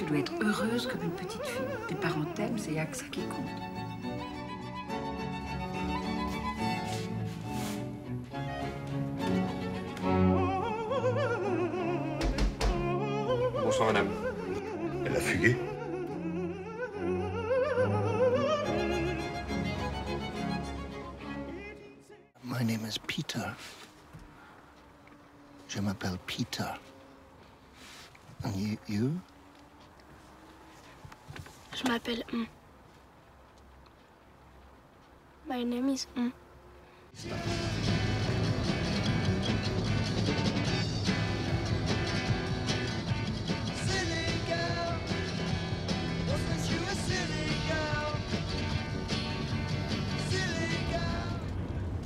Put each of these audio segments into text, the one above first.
tu dois être heureuse comme une petite fille. Tes parents t'aiment, c'est y a que ça qui compte. Bonsoir, madame. Elle a fugué? My name is Peter. Je m'appelle Peter. And you? Je m'appelle My name is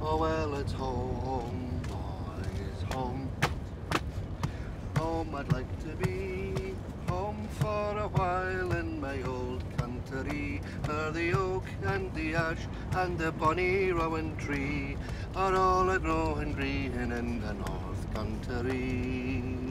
Oh, well, it's home, boys, home. Home I'd like to be, home for a while in my old country, where the oak and the ash and the bonny rowan tree are all a growing green in the north country.